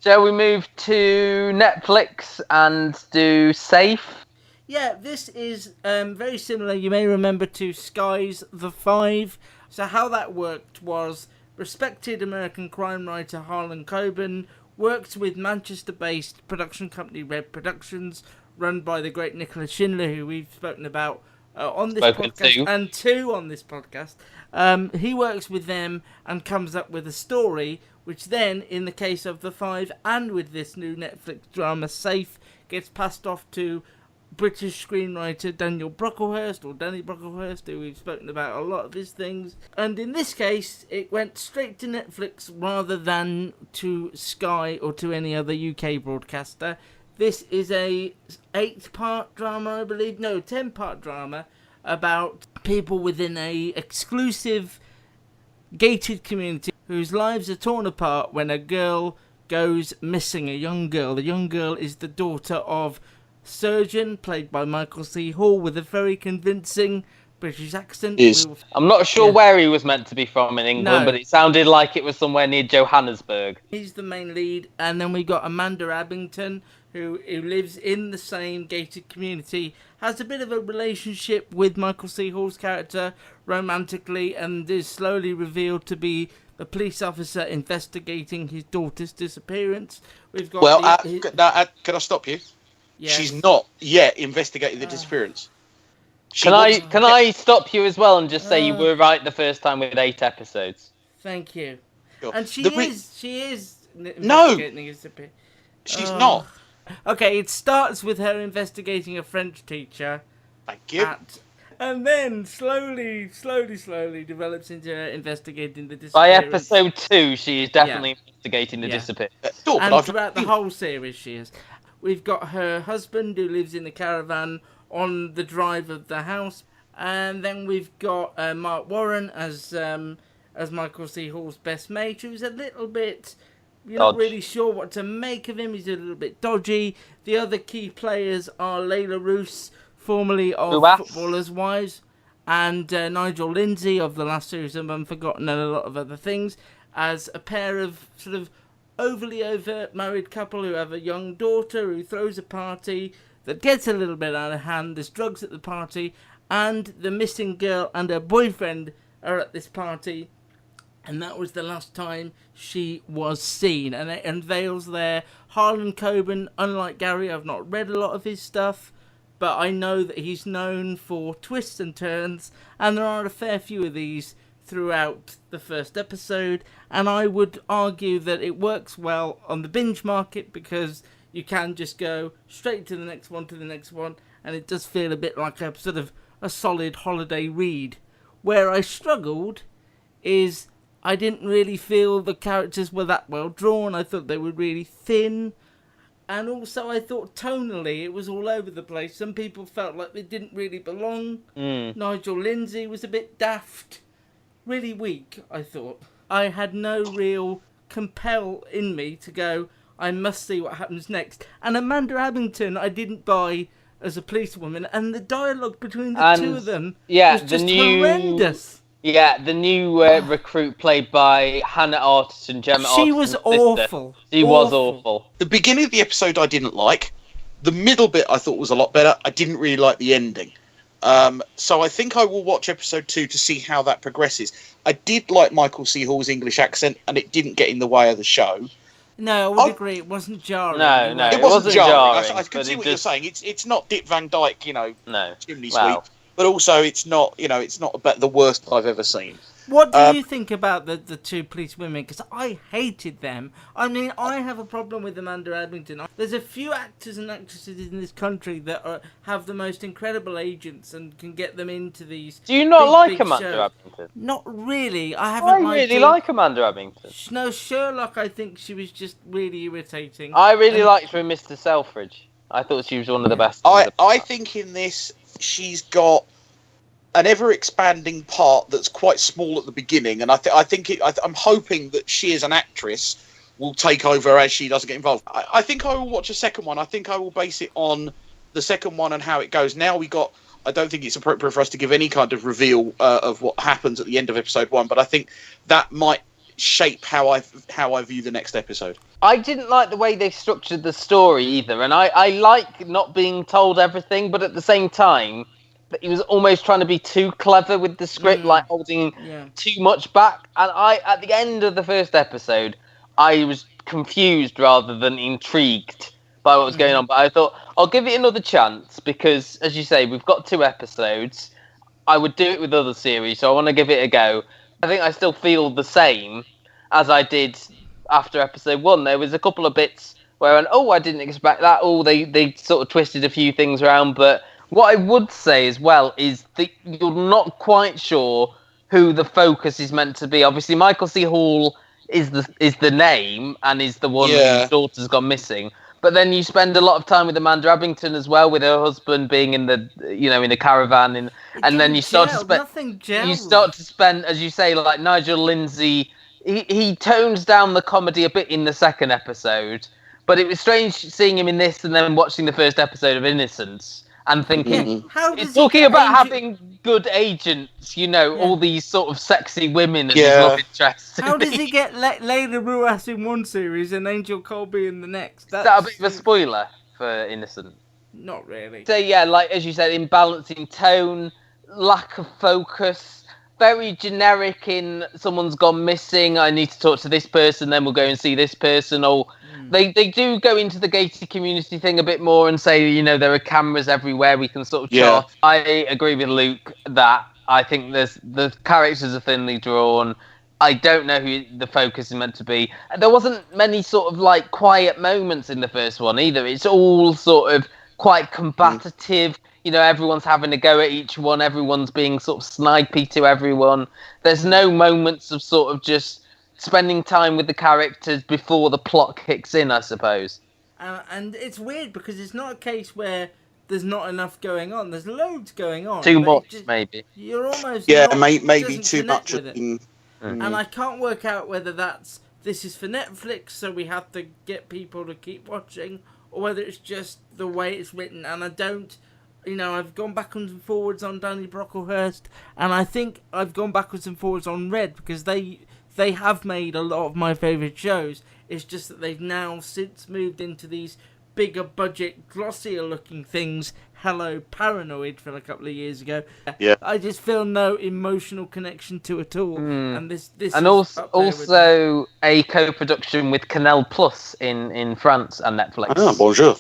Shall we move to Netflix and do Safe? Yeah, this is very similar, you may remember, to Sky's The Five. So how that worked was respected American crime writer Harlan Coben worked with Manchester-based production company Red Productions, run by the great Nicholas Schindler, who we've spoken about on this podcast, and two on this podcast. He works with them and comes up with a story, which then, in the case of The Five and with this new Netflix drama Safe, gets passed off to British screenwriter Daniel Brocklehurst, or Danny Brocklehurst, who we've spoken about a lot of his things. And in this case, it went straight to Netflix rather than to Sky or to any other UK broadcaster. This is a 8-part drama, I believe. No, 10-part drama about people within a exclusive gated community whose lives are torn apart when a girl goes missing, a young girl. The young girl is the daughter of Surgeon, played by Michael C. Hall, with a very convincing British accent. I'm not sure where he was meant to be from in England, but it sounded like it was somewhere near Johannesburg. He's the main lead, and then we got Amanda Abington, who lives in the same gated community, has a bit of a relationship with Michael C. Hall's character romantically, and is slowly revealed to be the police officer investigating his daughter's disappearance. We've got can I stop you? Yes. She's not yet investigating the disappearance. Can I stop you as well and just say you were right the first time with 8 episodes? Thank you. Sure. And she is No, investigating his disappearance. she's not. Okay, it starts with her investigating a French teacher. Thank you. And then slowly develops into her investigating the disappearance. By episode 2, she is definitely investigating the disappearance. And throughout the whole series, she is. We've got her husband who lives in the caravan on the drive of the house. And then we've got Mark Warren as Michael C. Hall's best mate, who's a little bit... You're not really sure what to make of him. He's a little bit dodgy. The other key players are Layla Roos, formerly of Footballers' Wives, and Nigel Lindsay of the last series of Unforgotten, and a lot of other things, as a pair of sort of overly overt married couple who have a young daughter who throws a party that gets a little bit out of hand. There's drugs at the party, and the missing girl and her boyfriend are at this party, and that was the last time she was seen. And it unveils there Harlan Coben. Unlike Gary, I've not read a lot of his stuff, but I know that he's known for twists and turns, and there are a fair few of these throughout the first episode, and I would argue that it works well on the binge market because you can just go straight to the next one, and it does feel a bit like a sort of a solid holiday read. Where I struggled is I didn't really feel the characters were that well drawn. I thought they were really thin, and also I thought tonally it was all over the place. Some people felt like they didn't really belong. Nigel Lindsay was a bit daft. Really weak, I thought. I had no real compel in me to go, I must see what happens next. And Amanda Abington, I didn't buy as a policewoman, and the dialogue between the two of them was just horrendous. Yeah, the new recruit played by Hannah Artis and Gemma Artis. She was awful. She was awful. The beginning of the episode I didn't like. The middle bit I thought was a lot better. I didn't really like the ending. So I think I will watch episode 2 to see how that progresses. I did like Michael C. Hall's English accent, and it didn't get in the way of the show. No, I would agree. It wasn't jarring. No, it wasn't jarring. I can see what you're saying. It's not Dick Van Dyke, chimney sweep. But also, it's not about the worst I've ever seen. What do you think about the two police women? Because I hated them. I mean, I have a problem with Amanda Abington. There's a few actors and actresses in this country that have the most incredible agents and can get them into these. Do you not like Amanda Abington? Not really. I really like Amanda Abington. No, Sherlock, I think she was just really irritating. I really liked her in Mr. Selfridge. I thought she was one of the best. I think in this, she's got an ever-expanding part that's quite small at the beginning, and I'm hoping that she as an actress will take over as she doesn't get involved. I think I will watch a second one. I think I will base it on the second one and how it goes. Now I don't think it's appropriate for us to give any kind of reveal of what happens at the end of episode 1, but I think that might shape how I view the next episode. I didn't like the way they structured the story either, and I like not being told everything, but at the same time, he was almost trying to be too clever with the script, like holding too much back. And at the end of the first episode, I was confused rather than intrigued by what was going on. But I thought, I'll give it another chance because, as you say, we've got 2 episodes. I would do it with other series, so I want to give it a go. I think I still feel the same as I did after episode 1. There was a couple of bits where I went, oh, I didn't expect that. Oh, they sort of twisted a few things around. But what I would say as well is that you're not quite sure who the focus is meant to be. Obviously, Michael C. Hall is the name and is the one whose daughter's gone missing. But then you spend a lot of time with Amanda Abington as well, with her husband being in the caravan, and then you start to spend, as you say, like Nigel Lindsay. He tones down the comedy a bit in the second episode, but it was strange seeing him in this and then watching the first episode of Innocence and thinking, it's talking about having good agents, all these sort of sexy women as his love interest. How does he get Layla Ruas in one series and Angel Colby in the next? Is that a bit of a spoiler for Innocent? Not really. So yeah, like as you said, imbalance in tone, lack of focus, very generic in someone's gone missing, I need to talk to this person, then we'll go and see this person, or they do go into the gated community thing a bit more and say, there are cameras everywhere, we can sort of chart. I agree with Luke that I think the characters are thinly drawn. I don't know who the focus is meant to be. There wasn't many sort of like quiet moments in the first one either. It's all sort of quite combative. Everyone's having a go at each one. Everyone's being sort of snipey to everyone. There's no moments of sort of just spending time with the characters before the plot kicks in, I suppose. And it's weird because it's not a case where there's not enough going on. There's loads going on. Too much, maybe. You're almost maybe too much. And I can't work out whether this is for Netflix, so we have to get people to keep watching, or whether it's just the way it's written. And I don't. I've gone backwards and forwards on Danny Brocklehurst, and I think I've gone backwards and forwards on Red because they have made a lot of my favourite shows. It's just that they've now since moved into these bigger budget, glossier looking things. Hello, Paranoid from a couple of years ago. Yeah. I just feel no emotional connection to it all. And this and also a co-production with Canal Plus in France and Netflix. Ah, bonjour.